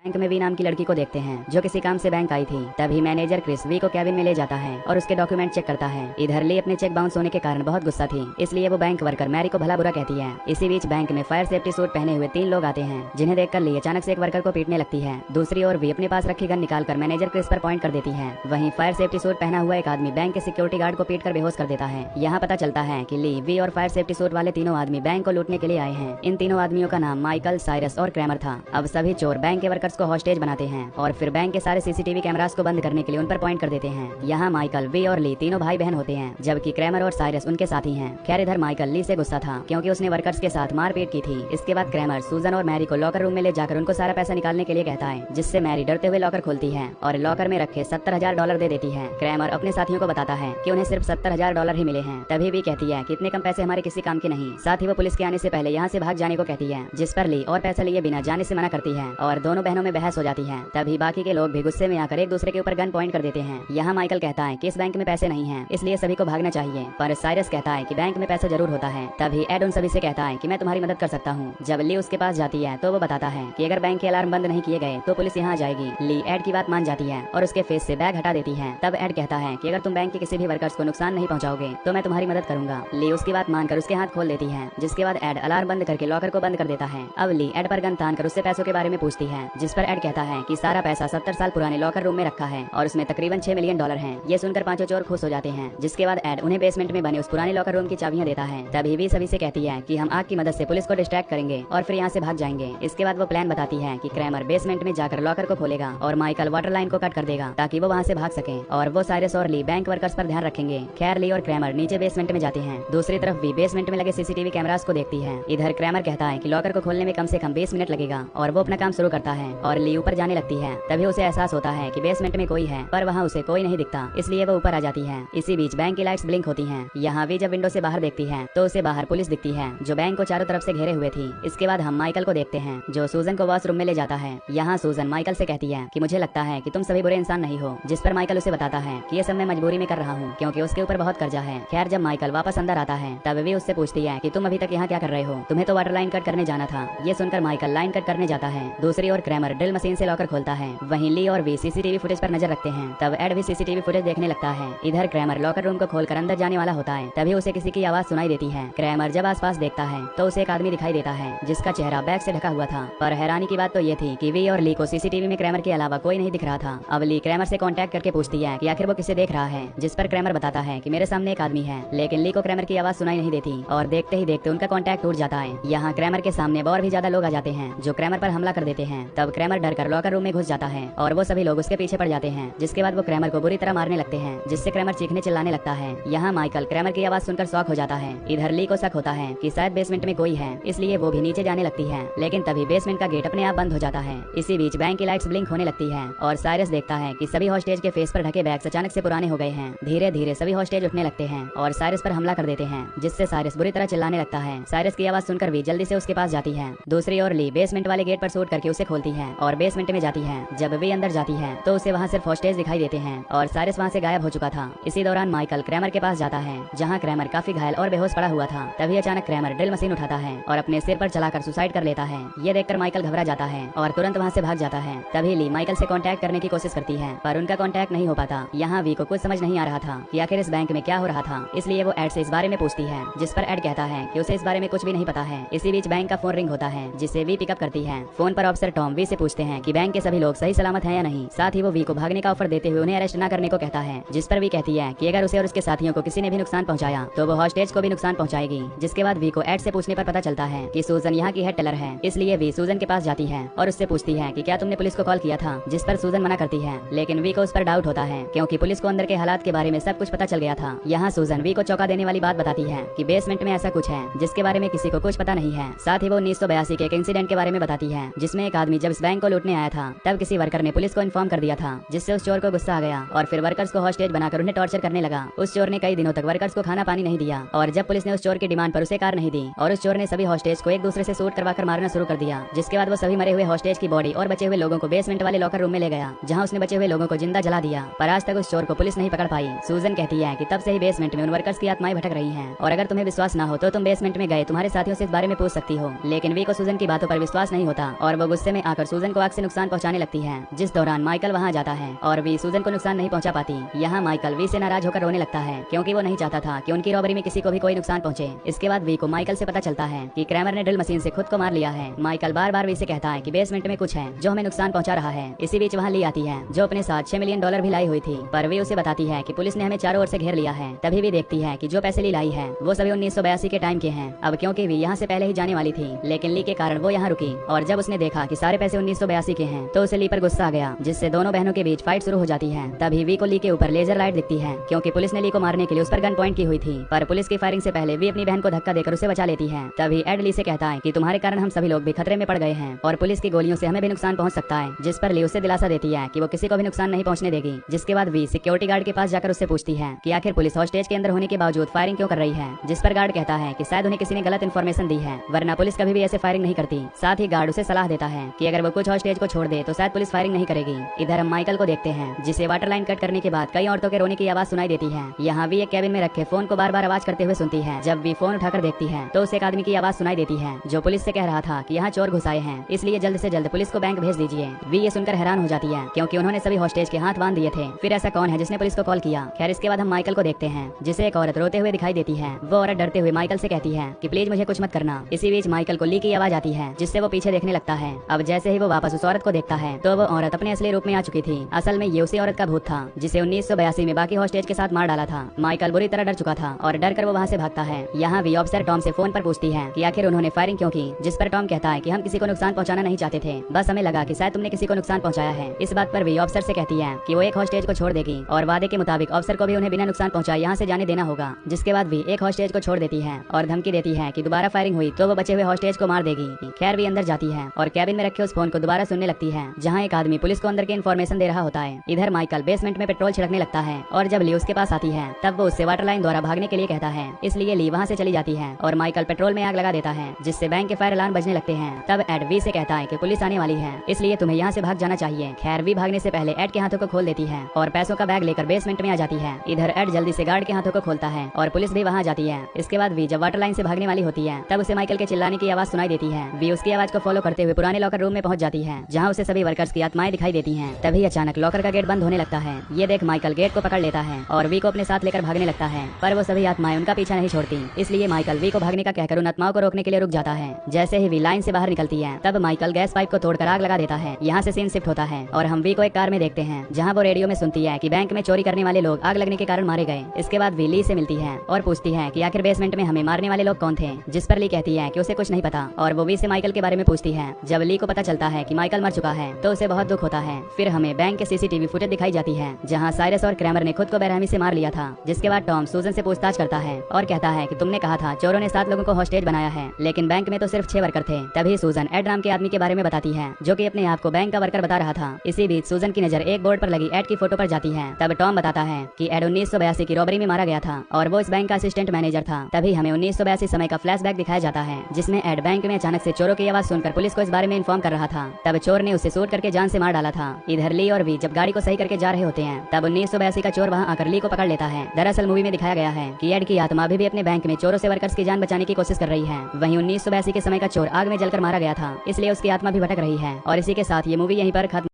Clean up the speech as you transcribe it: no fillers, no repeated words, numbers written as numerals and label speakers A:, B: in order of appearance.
A: Bank में we नाम की लड़की को देखते हैं जो किसी काम से बैंक आई थी। तभी मैनेजर क्रिस वी को कैबिन में ले जाता है और उसके डॉक्यूमेंट चेक करता है। इधर ली अपने चेक बाउंस होने के कारण बहुत गुस्सा थी, इसलिए वो बैंक वर्कर मैरी को भला बुरा कहती है। इसी बीच बैंक में फायर सेफ्टी सूट पहने हुए 3 लोग आते हैं, जिन्हें देखकर ली अचानक से एक वर्कर को पीटने लगती है। दूसरी ओर वी अपने पास रखी गन निकालकर मैनेजर क्रिस पर पॉइंट कर देती है। वहीं फायर सेफ्टी सूट पहना हुआ एक आदमी बैंक के सिक्योरिटी गार्ड को पीट कर बेहोश कर देता है। यहाँ पता चलता है कि ली, वी और फायर सेफ्टी सूट वाले तीनों आदमी बैंक को लूटने के लिए आए हैं। इन तीनों आदमियों का नाम माइकल, साइरस और क्रैमर था। अब सभी चोर बैंक के वर्कर्स को हॉस्टेज बनाते हैं और फिर बैंक के सारे सीसीटीवी कैमरास को बंद करने के लिए उन पर पॉइंट कर देते हैं। यहाँ माइकल, वी और ली तीनों भाई बहन होते हैं, जबकि क्रैमर और साइरस उनके साथी हैं। खैर इधर माइकल ली से गुस्सा था क्योंकि उसने वर्कर्स के साथ मारपीट की थी। इसके बाद क्रैमर सूजन और मैरी को लॉकर रूम में ले जाकर उनको सारा पैसा निकालने के लिए कहता है, जिससे मैरी डरते हुए लॉकर खोलती है और लॉकर में रखे $70,000 दे देती है। क्रैमर अपने साथियों को बताता है कि उन्हें सिर्फ $70,000 ही मिले हैं। तभी भी कहती है कि इतने कम पैसे हमारे किसी काम के नहीं। साथ ही वो पुलिस के आने से पहले यहाँ से भाग जाने को कहती है, जिस पर ली और पैसा लिए बिना जाने से मना करती है और दोनों बहनों में बहस हो जाती है। तभी बाकी के लोग भी गुस्से में आकर एक दूसरे के ऊपर गन पॉइंट कर देते हैं। यहाँ माइकल कहता है कि इस बैंक में पैसे नहीं हैं, इसलिए सभी को भागना चाहिए, पर साइरस कहता है कि बैंक में पैसा जरूर होता है। तभी एड उन सभी से कहता है कि मैं तुम्हारी मदद कर सकता हूँ। जब ली उसके पास जाती है तो वो बताता है कि अगर बैंक के अलार्म बंद नहीं किए गए तो पुलिस यहाँ आ जाएगी। ली एड की बात मान जाती है और उसके फेस से बैग हटा देती है। तब एड कहता है कि अगर तुम बैंक के किसी भी वर्कर्स को नुकसान नहीं पहुँचाओगे तो मैं तुम्हारी मदद करूंगा। ली उसकी बात मानकर उसके हाथ खोल देती है, जिसके बाद एड अलार्म बंद करके लॉकर को बंद कर देता है। अब ली एड पर गन तान कर उससे पैसों के बारे में पूछती है, जिस पर एड कहता है कि सारा पैसा 70 साल पुराने लॉकर रूम में रखा है और उसमें तकरीबन $6 मिलियन हैं। ये सुनकर पांचों चोर खुश हो जाते हैं, जिसके बाद एड उन्हें बेसमेंट में बने उस पुराने लॉकर रूम की चाबियां देता है। तभी भी सभी से कहती है कि हम आग की मदद से पुलिस को डिस्ट्रैक्ट करेंगे और फिर यहाँ से भाग जाएंगे। इसके बाद वो प्लान बताती है कि क्रैमर बेसमेंट में जाकर लॉकर को खोलेगा और माइकल वाटर लाइन को कट कर देगा ताकि वो वहाँ से भाग सके, और वो साइरस और ली बैंक वर्कर्स पर ध्यान रखेंगे। खैर ली और क्रैमर नीचे बेसमेंट में जाते हैं। दूसरी तरफ भी बेसमेंट में लगे सीसीटीवी कैमरास को देखती है। इधर क्रैमर कहता है कि लॉकर को खोलने में कम से कम 20 मिनट लगेगा और वो अपना काम शुरू करता है और ली ऊपर जाने लगती है। तभी उसे एहसास होता है कि बेसमेंट में कोई है, पर वहाँ उसे कोई नहीं दिखता, इसलिए वो ऊपर आ जाती है। इसी बीच बैंक की लाइट्स ब्लिंक होती हैं। यहाँ भी जब विंडो से बाहर देखती है तो उसे बाहर पुलिस दिखती है जो बैंक को चारों तरफ से घेरे हुए थी। इसके बाद हम माइकल को देखते हैं जो सूजन को वॉशरूम में ले जाता है। यहाँ सूजन माइकल से कहती है कि मुझे लगता है कि तुम सभी बुरे इंसान नहीं हो, जिस पर माइकल उसे बताता है कि ये सब मैं मजबूरी में कर रहा हूँ क्योंकि उसके ऊपर बहुत कर्जा है। खैर जब माइकल वापस अंदर आता है तब भी उससे पूछती है कि तुम अभी तक यहाँ क्या कर रहे हो, तुम्हें तो वाटर लाइन कट करने जाना था। ये सुनकर माइकल लाइन कट करने जाता है। दूसरी ओर क्रैमर ड्रिल मशीन से लॉकर खोलता है। वहीं ली और वी सीसीटीवी फुटेज पर नजर रखते हैं। तब एड भी सीसीटीवी फुटेज देखने लगता है। इधर क्रैमर लॉकर रूम को खोलकर अंदर जाने वाला होता है, तभी उसे किसी की आवाज सुनाई देती है। क्रैमर जब आसपास देखता है तो उसे एक आदमी दिखाई देता है जिसका चेहरा बैग से ढका हुआ था, पर हैरानी की बात तो ये थी कि वी और ली को सीसीटीवी में क्रैमर के अलावा कोई नहीं दिख रहा था। अब ली क्रैमर से कांटेक्ट करके पूछती है कि आखिर वो किसे देख रहा है, जिस पर क्रैमर बताता है कि मेरे सामने एक आदमी है, लेकिन ली को क्रैमर की आवाज सुनाई नहीं देती और देखते ही देखते उनका कांटेक्ट टूट जाता है। यहाँ क्रैमर के सामने और भी ज्यादा लोग आ जाते हैं जो क्रैमर पर हमला कर देते हैं। तब क्रैमर डरकर लॉकर रूम में घुस जाता है और वो सभी लोग उसके पीछे पड़ जाते हैं, जिसके बाद वो क्रैमर को बुरी तरह मारने लगते हैं, जिससे क्रैमर चीखने चिल्लाने लगता है। यहाँ माइकल क्रैमर की आवाज सुनकर शॉक हो जाता है। इधर ली को शक होता है कि शायद बेसमेंट में कोई है, इसलिए वो भी नीचे जाने लगती है, लेकिन तभी बेसमेंट का गेट अपने आप बंद हो जाता है। इसी बीच बैंक की लाइट्स ब्लिंक होने लगती है और साइरस देखता है कि सभी हॉस्टेज के फेस पर ढके बैग्स अचानक से पुराने हो गए हैं। धीरे धीरे सभी हॉस्टेज उठने लगते हैं और साइरस पर हमला कर देते हैं, जिससे साइरस बुरी तरह चिल्लाने लगता है। साइरस की आवाज सुनकर भी जल्दी से उसके पास जाती है। दूसरी ओर ली बेसमेंट वाले गेट पर शूट करके उसे खोलती है और बेसमेंट में जाती है। जब वे अंदर जाती है तो उसे वहाँ सिर्फ हॉस्टेज दिखाई देते हैं और साइरस वहाँ से गायब हो चुका था। इसी दौरान माइकल क्रैमर के पास जाता है, जहाँ क्रैमर काफी घायल और बेहोश पड़ा हुआ था। तभी अचानक क्रैमर ड्रिल मशीन उठाता है और अपने सिर पर चलाकर सुसाइड कर लेता है। ये देखकर माइकल घबरा जाता है और तुरंत वहाँ से भाग जाता है। तभी ली माइकल से कांटेक्ट करने की कोशिश करती है, पर उनका कांटेक्ट नहीं हो पाता। यहाँ वी को कुछ समझ नहीं आ रहा था कि आखिर इस बैंक में क्या हो रहा था, इसलिए वो एड से इस बारे में पूछती है, जिस पर एड कहता है कि उसे इस बारे में कुछ भी नहीं पता है। इसी बीच बैंक का फोन रिंग होता है, जिसे वी पिकअप करती है। फोन पर ऑफिसर टॉम वी से पूछते हैं कि बैंक के सभी लोग सही सलामत हैं या नहीं। साथ ही वो वी को भागने का ऑफर देते हुए उन्हें अरेस्ट न करने को कहता है, जिस पर वी कहती है कि अगर उसे और उसके साथियों को किसी ने भी नुकसान पहुंचाया तो वो हॉस्टेज को भी नुकसान पहुंचाएगी। जिसके बाद वी को एड से पूछने पर पता चलता है कि सूजन यहाँ की हेड टेलर है, इसलिए वी सूजन के पास जाती है और उससे पूछती है कि क्या तुमने पुलिस को कॉल किया था, जिस पर सूजन मना करती है, लेकिन वी को उस पर डाउट होता है क्योंकि पुलिस को अंदर के हालात के बारे में सब कुछ पता चल गया था। यहाँ सूजन वी को चौंका देने वाली बात बताती है कि बेसमेंट में ऐसा कुछ है जिसके बारे में किसी को कुछ पता नहीं है। साथ ही वो 1982 के एक इंसिडेंट के बारे में बताती है, जिसमें एक आदमी जब इस बैंक को लूटने आया था तब किसी वर्कर ने पुलिस को इन्फॉर्म कर दिया था, जिससे उस चोर को गुस्सा आ गया और फिर वर्कर्स को हॉस्टेज बनाकर उन्हें टॉर्चर करने लगा। उस चोर ने कई दिनों तक वर्कर्स को खाना पानी नहीं दिया और जब पुलिस ने उस चोर की डिमांड पर उसे कार नहीं दी और उस चोर ने सभी हॉस्टेज को एक दूसरे से शूट करवाकर मारना शुरू कर दिया। जिसके बाद वो सभी मरे हुए हॉस्टेज की बॉडी और बचे हुए लोगों को बेसमेंट वाले लॉकर रूम में ले गया, जहाँ उसने बचे हुए लोगों को जिंदा जला दिया, पर आज तक उस चोर को पुलिस नहीं पकड़ पाई। सूजन कहती है कि तब से ही बेसमेंट में उन वर्कर्स की आत्माएं भटक रही हैं और अगर तुम्हें विश्वास ना हो तो तुम बेसमेंट में गए तुम्हारे साथियों से इस बारे में पूछ सकती हो। लेकिन वी को सूजन की बातों पर विश्वास नहीं होता और वो गुस्से में आकर सूजन को आग से नुकसान पहुंचाने लगती है, जिस दौरान माइकल वहां जाता है और वी सूजन को नुकसान नहीं पहुंचा पाती। यहाँ माइकल वी से नाराज होकर रोने लगता है क्योंकि वो नहीं चाहता था कि उनकी रॉबरी में किसी को भी कोई नुकसान पहुंचे। इसके बाद वी को माइकल से पता चलता है कि क्रैमर ने ड्रिल मशीन से खुद को मार लिया है। माइकल बार बार वी से कहता है कि बेसमेंट में कुछ है जो हमें नुकसान पहुंचा रहा है। इसी बीच वहाँ ली आती है जो अपने साथ $6 मिलियन भी लाई हुई थी, पर वी उसे बताती है कि पुलिस ने हमें चारों ओर से घेर लिया है। तभी भी देखती है कि जो पैसे ली लाई है वो सभी 1982 के टाइम के हैं। अब क्योंकि वी यहाँ से पहले ही जाने वाली थी, लेकिन ली के कारण वो यहाँ रुकी और जब उसने देखा कि सारे पैसे 1982 के हैं तो उसे ली पर गुस्सा आ गया, जिससे दोनों बहनों के बीच फाइट शुरू हो जाती है। तभी वी को ली के ऊपर लेजर लाइट दिखती है क्योंकि पुलिस ने ली को मारने के लिए उस पर गन पॉइंट की हुई थी, पर पुलिस की फायरिंग से पहले वी अपनी बहन को धक्का देकर उसे बचा लेती है। तभी एड ली से कहता है कि तुम्हारे कारण हम सभी लोग भी खतरे में पड़ गए हैं और पुलिस की गोलियों से हमें भी नुकसान पहुंच सकता है, जिस पर ली उसे दिलासा देती है कि वो किसी को भी नुकसान नहीं पहुंचने देगी। जिसके बाद वी सिक्योरिटी गार्ड के पास जाकर उससे पूछती है कि आखिर पुलिस हॉस्टेज के अंदर होने के बावजूद फायरिंग क्यों कर रही है, जिस पर गार्ड कहता है कि शायद उन्हें किसी ने गलत इन्फॉर्मेशन दी है, वरना पुलिस कभी भी ऐसे फायरिंग नहीं करती। साथ ही गार्ड उसे सलाह देता है कि अगर वो कुछ हॉस्टेज को छोड़ दे तो शायद पुलिस फायरिंग नहीं करेगी। इधर हम माइकल को देखते हैं जिसे वाटर लाइन कट करने के बाद कई औरतों के रोने की आवाज सुनाई देती है। यहाँ वी एक कैबिन में रखे फोन को बार बार आवाज करते हुए सुनती है। जब वी फोन उठाकर देखती है तो उसे एक आदमी की आवाज सुनाई देती है जो पुलिस से कह रहा था कि यहाँ चोर घुस आए हैं, इसलिए जल्द से जल्द पुलिस को बैंक भेज दीजिए। वी ये सुनकर हैरान हो जाती है क्योंकि उन्होंने सभी हॉस्टेज के हाथ बांध दिए थे। फिर ऐसा कौन है जिसने पुलिस को कॉल किया? खैर, इसके बाद हम माइकल को देखते हैं जिसे एक औरत रोते हुए दिखाई देती है। वो औरत डरते हुए माइकल से कहती है कि प्लीज मुझे कुछ मत करना। इसी बीच माइकल को ली की आवाज आती है जिससे वो पीछे देखने लगता है। अब जैसे ही वो वापस उस औरत को देखता है तो वो औरत अपने असली रूप में आ चुकी थी। असल में ये उसी औरत का भूत था जिसे 1982 में बाकी हॉस्टेज के साथ मार डाला था। माइकल बुरी तरह डर चुका था और डर कर वो वहाँ से भागता है। यहाँ भी ऑफिसर टॉम से फोन पर पूछती है कि आखिर उन्होंने फायरिंग क्यों की, जिस पर टॉम कहता है कि हम किसी को नुकसान पहुंचाना नहीं चाहते थे, बस हमें लगा कि शायद तुमने किसी को नुकसान पहुंचाया है। इस बात पर भी ऑफिसर से कहती है कि वो एक हॉस्टेज को छोड़ देगी और वादे के मुताबिक ऑफिसर को भी उन्हें बिना नुकसान पहुंचाए यहाँ से जाने देना होगा। जिसके बाद भी एक हॉस्टेज को छोड़ देती है और धमकी देती है कि दोबारा फायरिंग हुई तो वो बचे हुए हॉस्टेज को मार देगी। खैर, भी अंदर जाती है और कैबिन में रखे उस फोन को दोबारा सुनने लगती है जहाँ एक आदमी पुलिस को अंदर की इन्फॉर्मेशन दे रहा होता है। इधर माइकल बेसमेंट में पेट्रोल छिड़कने लगता है और जब ली उसके पास आती है तब वो उससे वाटर लाइन द्वारा भागने के लिए कहता है, इसलिए ली वहाँ से चली जाती है और माइकल पेट्रोल में आग लगा देता है जिससे बैंक के फायर अलार्म बजने लगते हैं। तब एड वी से कहता है कि पुलिस आने वाली है, इसलिए तुम्हें यहाँ से भाग जाना चाहिए। खैर, वी भागने से पहले एड के हाथों को खोल देती है और पैसों का बैग लेकर बेसमेंट में आ जाती है। इधर एड जल्दी से गार्ड के हाथों को खोलता है और पुलिस भी वहाँ जाती है। इसके बाद वी जब वाटर लाइन से भागने वाली होती है तब उसे माइकल के चिल्लाने की आवाज सुनाई देती है। वी उसकी आवाज को फॉलो करते हुए पुराने लॉकर रूम में पहुंच जाती है जहाँ उसे सभी वर्कर्स की आत्माएं दिखाई देती हैं। तभी अचानक लॉकर का गेट बंद होने लगता है। ये देख माइकल गेट को पकड़ लेता है और वी को अपने साथ लेकर भागने लगता है, पर वो सभी आत्माएं उनका पीछा नहीं छोड़ती, इसलिए माइकल वी को भागने का कहकर उन आत्माओं को रोकने के लिए रुक जाता है। जैसे ही वी लाइन से बाहर निकलती है तब माइकल गैस पाइप को तोड़कर आग लगा देता है। यहाँ से सीन शिफ्ट होता है और हम वी को एक कार में देखते हैं जहाँ वो रेडियो में सुनती है कि बैंक में चोरी करने वाले लोग आग लगने के कारण मारे गए। इसके बाद वी ली से मिलती है और पूछती है कि आखिर बेसमेंट में हमें मारने वाले लोग कौन थे, जिस पर ली कहती है कि उसे कुछ नहीं पता और वो वी से माइकल के बारे में पूछती है। जब ली को पता चलता है कि माइकल मर चुका है तो उसे बहुत दुख होता है। फिर हमें बैंक के सीसीटीवी फुटेज दिखाई जाती है जहाँ साइरस और क्रैमर ने खुद को बेरहमी से मार लिया था। जिसके बाद टॉम सूजन से पूछताछ करता है और कहता है कि तुमने कहा था चोरों ने 7 लोगों को हॉस्टेज बनाया है, लेकिन बैंक में तो सिर्फ 6 वर्कर थे। तभी सूजन एड नाम के आदमी के बारे में बताती है जो कि अपने आप को बैंक का वर्कर बता रहा था। इसी बीच सूजन की नजर एक बोर्ड पर लगी एड की फोटो पर जाती है। तब टॉम बताता है कि एड 1982 की रॉबरी में मारा गया था और वो इस बैंक का असिस्टेंट मैनेजर था। तभी हमें 1982 समय का फ्लैशबैक दिखाया जाता है जिसमें एड बैंक में अचानक से चोरों की आवाज सुनकर पुलिस को इस बारे में इन्फॉर्म कर रहा था। तब चोर ने उसे शूट करके जान से मार डाला था। इधर ली और वी जब गाड़ी को सही करके जा रहे होते हैं तब 1982 का चोर वहाँ आकर ली को पकड़ लेता है। दरअसल मूवी में दिखाया गया है कि एड की आत्मा अभी भी अपने बैंक में चोरों से वर्कर्स की जान बचाने की कोशिश कर रही है। वहीं 1982 के समय का चोर आग में जलकर मारा गया था, इसलिए उसकी आत्मा भी भटक रही है। और इसी के साथ ये मूवी यहीं पर खत्म।